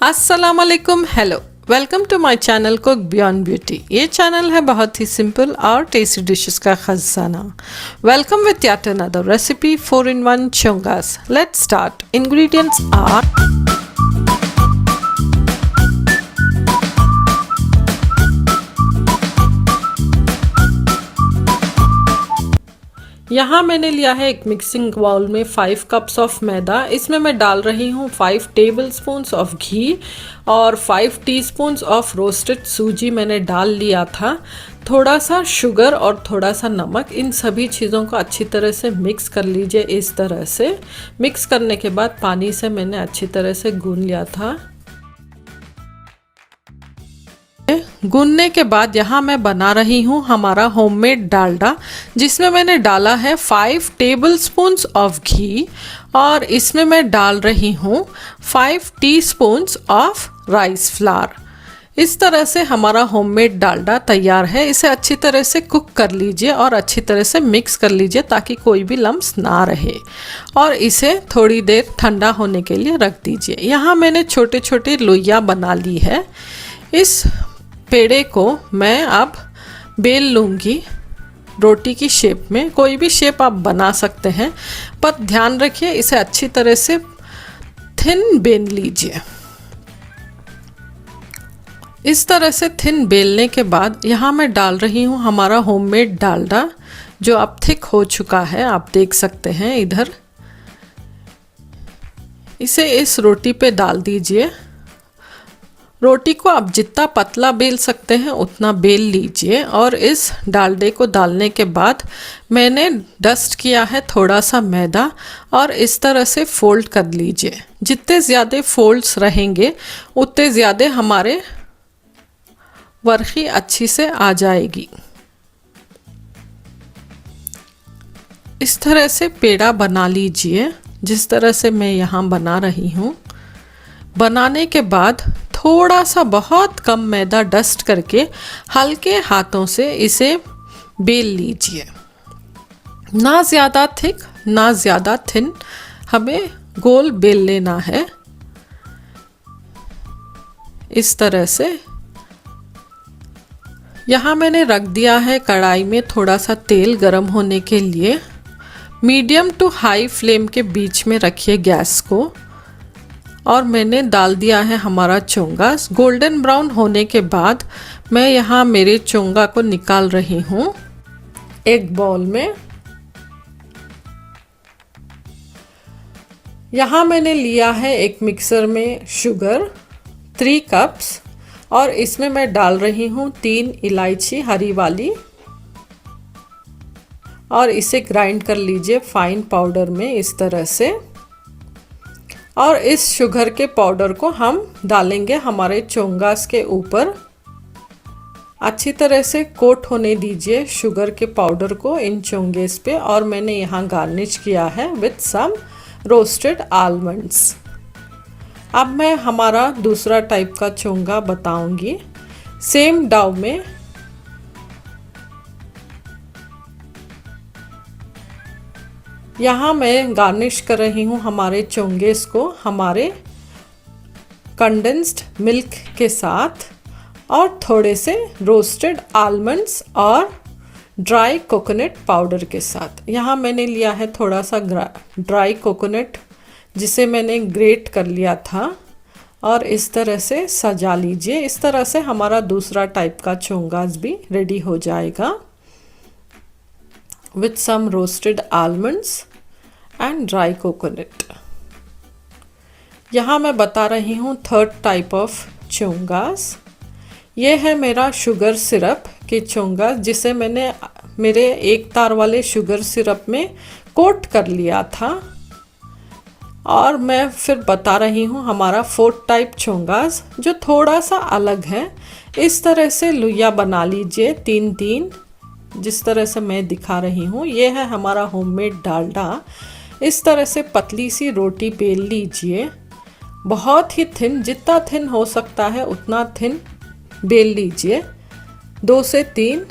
अस्सलाम वालेकुम, hello, welcome to my channel cook beyond beauty. ये चैनल है बहुत ही सिंपल और टेस्टी डिशेस का खजाना। Welcome with yet another recipe 4-in-1 चोंगास। Let's start. इंग्रेडिएंट्स आर यहाँ मैंने लिया है एक मिक्सिंग बाउल में 5 कप्स ऑफ मैदा। इसमें मैं डाल रही हूँ 5 टेबलस्पून्स ऑफ घी और 5 टीस्पून्स ऑफ रोस्टेड सूजी मैंने डाल लिया था। थोड़ा सा शुगर और थोड़ा सा नमक, इन सभी चीज़ों को अच्छी तरह से मिक्स कर लीजिए। इस तरह से मिक्स करने के बाद पानी से मैंने अच्छी तरह से गूंद लिया था। गूंदने के बाद यहाँ मैं बना रही हूँ हमारा होममेड डालडा, जिसमें मैंने डाला है 5 टेबलस्पून्स ऑफ घी और इसमें मैं डाल रही हूँ 5 टीस्पून्स ऑफ राइस फ्लावर। इस तरह से हमारा होममेड डालडा तैयार है। इसे अच्छी तरह से कुक कर लीजिए और अच्छी तरह से मिक्स कर लीजिए ताकि कोई भी लम्स ना रहे, और इसे थोड़ी देर ठंडा होने के लिए रख दीजिए। यहाँ मैंने छोटे छोटे लोइयाँ बना ली है। इस पेड़े को मैं अब बेल लूँगी रोटी की शेप में। कोई भी शेप आप बना सकते हैं, पर ध्यान रखिए इसे अच्छी तरह से थिन बेल लीजिए। इस तरह से थिन बेलने के बाद यहाँ मैं डाल रही हूँ हमारा होममेड डालडा, जो अब थिक हो चुका है, आप देख सकते हैं इधर। इसे इस रोटी पे डाल दीजिए। रोटी को आप जितना पतला बेल सकते हैं उतना बेल लीजिए, और इस डालडे को डालने के बाद मैंने डस्ट किया है थोड़ा सा मैदा, और इस तरह से फोल्ड कर लीजिए। जितने ज़्यादा फोल्ड्स रहेंगे उतने ज़्यादा हमारे वर्की अच्छी से आ जाएगी। इस तरह से पेड़ा बना लीजिए, जिस तरह से मैं यहाँ बना रही हूँ। बनाने के बाद थोड़ा सा बहुत कम मैदा डस्ट करके हल्के हाथों से इसे बेल लीजिए। ना ज़्यादा थिक ना ज़्यादा थिन, हमें गोल बेल लेना है। इस तरह से यहाँ मैंने रख दिया है कढ़ाई में थोड़ा सा तेल गरम होने के लिए। मीडियम टू हाई फ्लेम के बीच में रखिए गैस को, और मैंने डाल दिया है हमारा चोंगा। गोल्डन ब्राउन होने के बाद मैं यहाँ मेरे चोंगा को निकाल रही हूँ एक बाउल में। यहाँ मैंने लिया है एक मिक्सर में शुगर 3 कप्स, और इसमें मैं डाल रही हूँ 3 इलायची हरी वाली, और इसे ग्राइंड कर लीजिए फाइन पाउडर में इस तरह से। और इस शुगर के पाउडर को हम डालेंगे हमारे चोंगास के ऊपर। अच्छी तरह से कोट होने दीजिए शुगर के पाउडर को इन चोंगेस पे, और मैंने यहाँ गार्निश किया है विथ सम रोस्टेड आलमंड्स। अब मैं हमारा दूसरा टाइप का चोंगा बताऊंगी। सेम डो में यहाँ मैं गार्निश कर रही हूँ हमारे चोंगेस को हमारे कंडेंस्ड मिल्क के साथ, और थोड़े से रोस्टेड आलमंड्स और ड्राई कोकोनट पाउडर के साथ। यहाँ मैंने लिया है थोड़ा सा ड्राई कोकोनट, जिसे मैंने ग्रेट कर लिया था, और इस तरह से सजा लीजिए। इस तरह से हमारा दूसरा टाइप का चोंगास भी रेडी हो जाएगा with some roasted almonds and dry coconut। यहाँ मैं बता रही हूँ थर्ड टाइप ऑफ चोंगास। ये है मेरा शुगर सिरप के चोंगास, जिसे मैंने मेरे 1 तार वाले शुगर सिरप में कोट कर लिया था। और मैं फिर बता रही हूँ हमारा फोर्थ टाइप चोंगास, जो थोड़ा सा अलग है। इस तरह से लुइया बना लीजिए 3-3, जिस तरह से मैं दिखा रही हूँ। ये है हमारा होममेड डालडा। इस तरह से पतली सी रोटी बेल लीजिए, बहुत ही थिन, जितना थिन हो सकता है उतना थिन बेल लीजिए। 2 से 3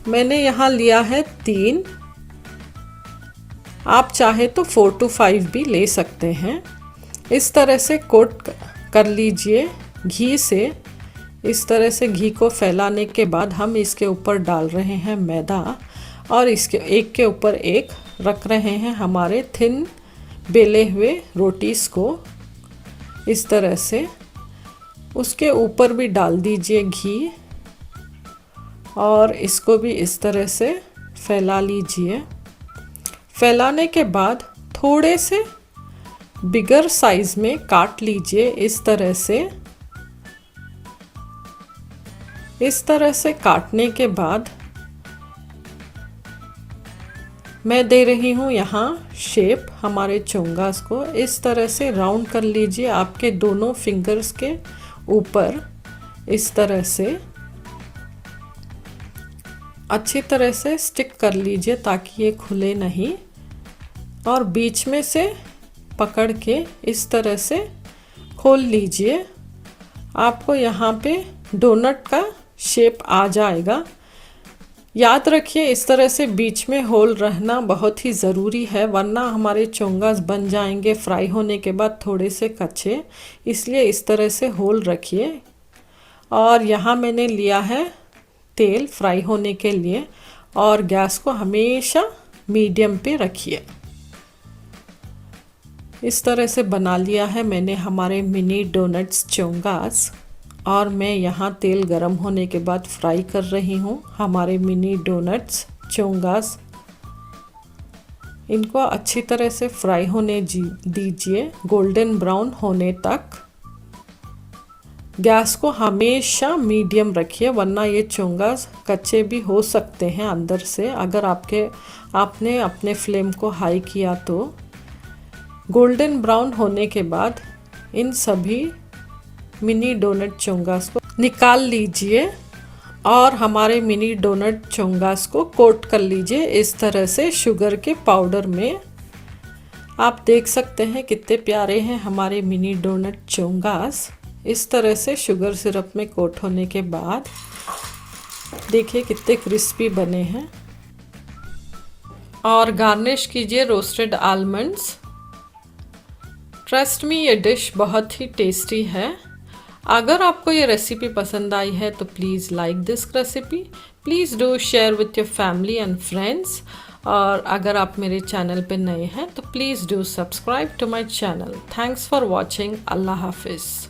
मैंने यहाँ लिया है 3, आप चाहे तो 4 to 5 भी ले सकते हैं। इस तरह से कोट कर लीजिए घी से इस तरह से घी को फैलाने के बाद हम इसके ऊपर डाल रहे हैं मैदा और इसके एक के ऊपर एक रख रहे हैं हमारे थिन बेले हुए रोटीज़ को इस तरह से। उसके ऊपर भी डाल दीजिए घी और इसको भी इस तरह से फैला लीजिए। फैलाने के बाद थोड़े से बिगर साइज में काट लीजिए इस तरह से। इस तरह से काटने के बाद मैं दे रही हूँ यहाँ शेप हमारे चोंगास को। इस तरह से राउंड कर लीजिए आपके दोनों फिंगर्स के ऊपर इस तरह से अच्छी तरह से स्टिक कर लीजिए ताकि ये खुले नहीं, और बीच में से पकड़ के इस तरह से खोल लीजिए। आपको यहाँ पे डोनट का शेप आ जाएगा। याद रखिए इस तरह से बीच में होल रहना बहुत ही ज़रूरी है, वरना हमारे चोंगास बन जाएंगे फ्राई होने के बाद थोड़े से कच्चे। इसलिए इस तरह से होल रखिए। और यहाँ मैंने लिया है तेल फ्राई होने के लिए और गैस को हमेशा मीडियम पे रखिए। इस तरह से बना लिया है मैंने हमारे मिनी डोनट्स चोंगास, और मैं यहाँ तेल गरम होने के बाद फ्राई कर रही हूँ हमारे मिनी डोनट्स चोंगास। इनको अच्छी तरह से फ्राई होने दीजिए गोल्डन ब्राउन होने तक। गैस को हमेशा मीडियम रखिए, वरना ये चोंगास कच्चे भी हो सकते हैं अंदर से अगर आपने अपने फ्लेम को हाई किया तो। गोल्डन ब्राउन होने के बाद इन सभी मिनी डोनट चोंगास को निकाल लीजिए और हमारे मिनी डोनट चोंगास को कोट कर लीजिए इस तरह से शुगर के पाउडर में। आप देख सकते हैं कितने प्यारे हैं हमारे मिनी डोनट चोंगास। इस तरह से शुगर सिरप में कोट होने के बाद देखिए कितने क्रिस्पी बने हैं। और गार्निश कीजिए रोस्टेड आलमंड्स। ट्रस्ट मी ये डिश बहुत ही टेस्टी है। अगर आपको ये रेसिपी पसंद आई है तो please like this recipe, please do share with your family and friends. और अगर आप मेरे चैनल पे नए हैं तो please do subscribe to my channel. Thanks for watching. Allah हाफिज़।